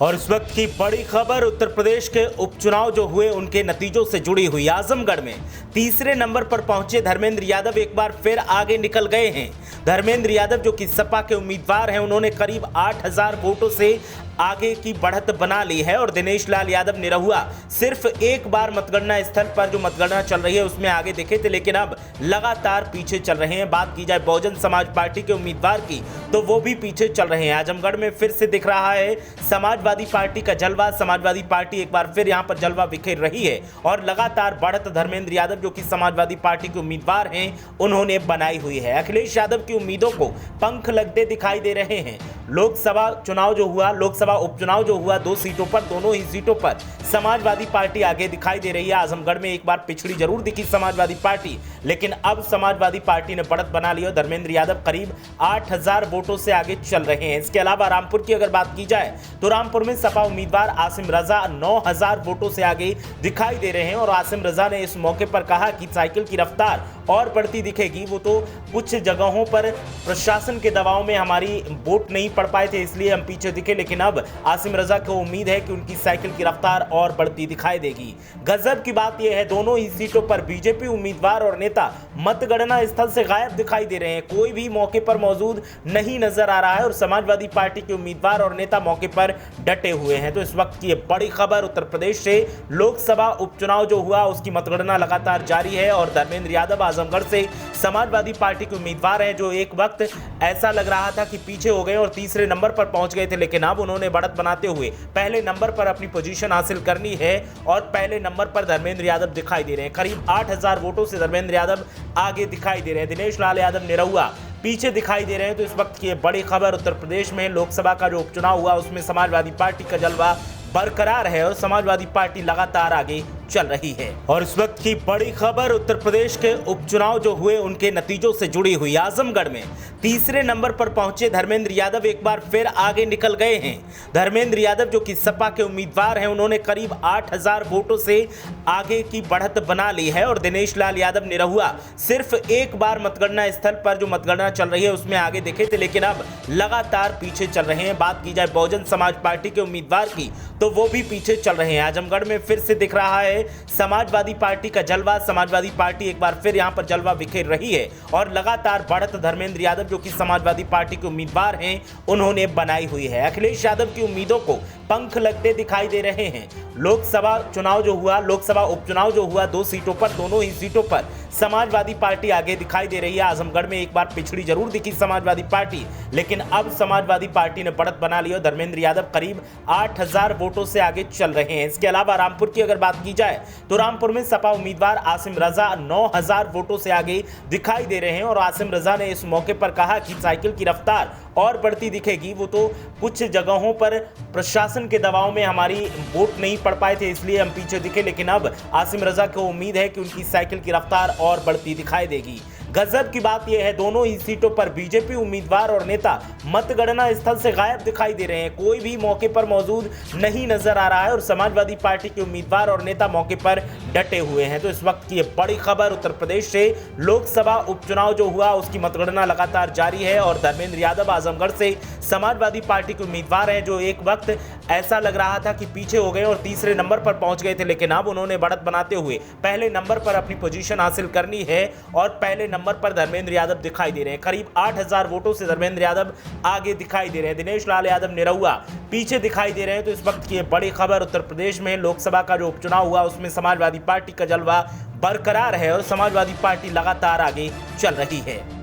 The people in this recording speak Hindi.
और इस वक्त की बड़ी खबर उत्तर प्रदेश के उपचुनाव जो हुए उनके नतीजों से जुड़ी हुई। आजमगढ़ में तीसरे नंबर पर पहुंचे धर्मेंद्र यादव एक बार फिर आगे निकल गए हैं। धर्मेंद्र यादव जो कि सपा के उम्मीदवार हैं, उन्होंने करीब 8000 वोटों से आगे की बढ़त बना ली है और दिनेश लाल यादव निरहुआ सिर्फ एक बार मतगणना स्थल पर जो मतगणना चल रही है उसमें आगे दिखे थे, लेकिन अब लगातार पीछे चल रहे हैं। बात की जाए बहुजन समाज पार्टी के उम्मीदवार की तो वो भी पीछे चल रहे हैं। आजमगढ़ में फिर से दिख रहा है समाजवादी पार्टी का जलवा। समाजवादी पार्टी एक बार फिर यहां पर जलवा बिखेर रही है और लगातार बढ़त धर्मेंद्र यादव जो कि समाजवादी पार्टी के उम्मीदवार हैं उन्होंने बनाई हुई है। अखिलेश यादव की उम्मीदों को पंख लगते दिखाई दे रहे हैं। लोकसभा चुनाव जो हुआ, लोकसभा उपचुनाव जो हुआ, 2 सीटों पर, दोनों ही सीटों पर समाजवादी पार्टी आगे दिखाई दे रही है। आजमगढ़ में एक बार पिछड़ी जरूर दिखी समाजवादी पार्टी, लेकिन अब समाजवादी पार्टी ने बढ़त बना ली और धर्मेंद्र यादव करीब 8000 वोटों से आगे चल रहे हैं। इसके अलावा रामपुर की अगर बात की जाए तो रामपुर में सपा उम्मीदवार आसिम रजा 9000 वोटों से आगे दिखाई दे रहे हैं और आसिम रजा ने इस मौके पर कहा कि साइकिल की रफ्तार और बढ़ती दिखेगी। वो तो कुछ जगहों पर प्रशासन के दबाव में हमारी वोट नहीं पड़ पाए थे, इसलिए हम पीछे दिखे, लेकिन अब आसिम रजा को उम्मीद है कि उनकी साइकिल की रफ्तार और बढ़ती दिखाई देगी। गजब की बात यह है, दोनों ही सीटों पर बीजेपी उम्मीदवार और नेता मतगणना स्थल से गायब दिखाई दे रहे हैं। कोई भी मौके पर मौजूद नहीं नजर आ रहा है और समाजवादी पार्टी के उम्मीदवार और नेता मौके पर डटे हुए हैं। तो इस वक्त की बड़ी खबर उत्तर प्रदेश से लोकसभा उपचुनाव जो हुआ उसकी मतगणना लगातार जारी है और धर्मेंद्र यादव आजमगढ़ से समाजवादी पार्टी के उम्मीदवार हैं जो एक वक्त ऐसा लग रहा था कि पीछे हो गए और तीसरे नंबर पर पहुंच गए थे, लेकिन अब उन्होंने बढ़त बनाते हुए पहले नंबर पर अपनी पोजीशन हासिल करनी है और पहले नंबर पर धर्मेंद्र यादव दिखाई दे रहे हैं। करीब 8000 वोटों से धर्मेंद्र यादव आगे दिखाई दे रहे हैं। दिनेश लाल यादव निरहुआ पीछे दिखाई दे रहे हैं। तो इस वक्त की बड़ी खबर उत्तर प्रदेश में लोकसभा का जो उपचुनाव हुआ उसमें समाजवादी पार्टी का जलवा बरकरार है और समाजवादी पार्टी लगातार आगे चल रही है। और इस वक्त की बड़ी खबर उत्तर प्रदेश के उपचुनाव जो हुए उनके नतीजों से जुड़ी हुई। आजमगढ़ में तीसरे नंबर पर पहुंचे धर्मेंद्र यादव एक बार फिर आगे निकल गए हैं। धर्मेंद्र यादव जो कि सपा के उम्मीदवार हैं, उन्होंने करीब 8000 वोटों से आगे की बढ़त बना ली है और दिनेश लाल यादव निरहुआ सिर्फ एक बार मतगणना स्थल पर जो मतगणना चल रही है उसमें आगे दिखे थे, लेकिन अब लगातार पीछे चल रहे हैं। बात की जाए बहुजन समाज पार्टी के उम्मीदवार की तो वो भी पीछे चल रहे हैं। आजमगढ़ में फिर से दिख रहा है समाजवादी पार्टी का जलवा। समाजवादी पार्टी एक बार फिर यहां पर जलवा बिखेर रही है और लगातार बढ़त धर्मेंद्र यादव जो कि समाजवादी पार्टी के उम्मीदवार हैं उन्होंने बनाई हुई है। अखिलेश यादव की उम्मीदों को पंख लगते दिखाई दे रहे हैं। लोकसभा चुनाव जो हुआ, लोकसभा उपचुनाव जो हुआ, 2 सीटों पर, दोनों ही सीटों पर समाजवादी पार्टी आगे दिखाई दे रही है। आजमगढ़ में एक बार पिछड़ी जरूर दिखी समाजवादी पार्टी, लेकिन अब समाजवादी पार्टी ने बढ़त बना ली और धर्मेंद्र यादव करीब 8000 वोटों से आगे चल रहे हैं। इसके अलावा रामपुर की अगर बात की जाए तो रामपुर में सपा उम्मीदवार आसिम रजा 9000 वोटों से आगे दिखाई दे रहे हैं और आसिम रजा ने इस मौके पर कहा कि साइकिल की रफ्तार और बढ़ती दिखेगी। वो तो कुछ जगहों पर प्रशासन के दबाव में हमारी वोट नहीं पड़ पाए थे, इसलिए हम पीछे दिखे, लेकिन अब आसिम रजा को उम्मीद है कि उनकी साइकिल की रफ्तार और बढ़ती दिखाई देगी। गजब की बात यह है, दोनों ही सीटों पर बीजेपी उम्मीदवार और नेता मतगणना स्थल से गायब दिखाई दे रहे हैं। कोई भी मौके पर मौजूद नहीं नजर आ रहा है और समाजवादी पार्टी के उम्मीदवार और नेता मौके पर डटे हुए हैं। तो इस वक्त की बड़ी खबर उत्तर प्रदेश से लोकसभा उपचुनाव जो हुआ उसकी मतगणना लगातार जारी है और धर्मेंद्र यादव आजमगढ़ से समाजवादी पार्टी के उम्मीदवार हैं जो एक वक्त ऐसा लग रहा था कि पीछे हो गए और तीसरे नंबर पर पहुंच गए थे, लेकिन अब उन्होंने बढ़त बनाते हुए पहले नंबर पर अपनी पोजीशन हासिल करनी है और पहले नंबर पर धर्मेंद्र यादव दिखाई दे रहे हैं। करीब 8000 वोटों से धर्मेंद्र यादव आगे दिखाई दे रहे हैं। दिनेश लाल यादव निरहुआ पीछे दिखाई दे रहे हैं। तो इस वक्त की बड़ी खबर उत्तर प्रदेश में लोकसभा का जो उपचुनाव हुआ उसमें समाजवादी पार्टी का जलवा बरकरार है और समाजवादी पार्टी लगातार आगे चल रही है।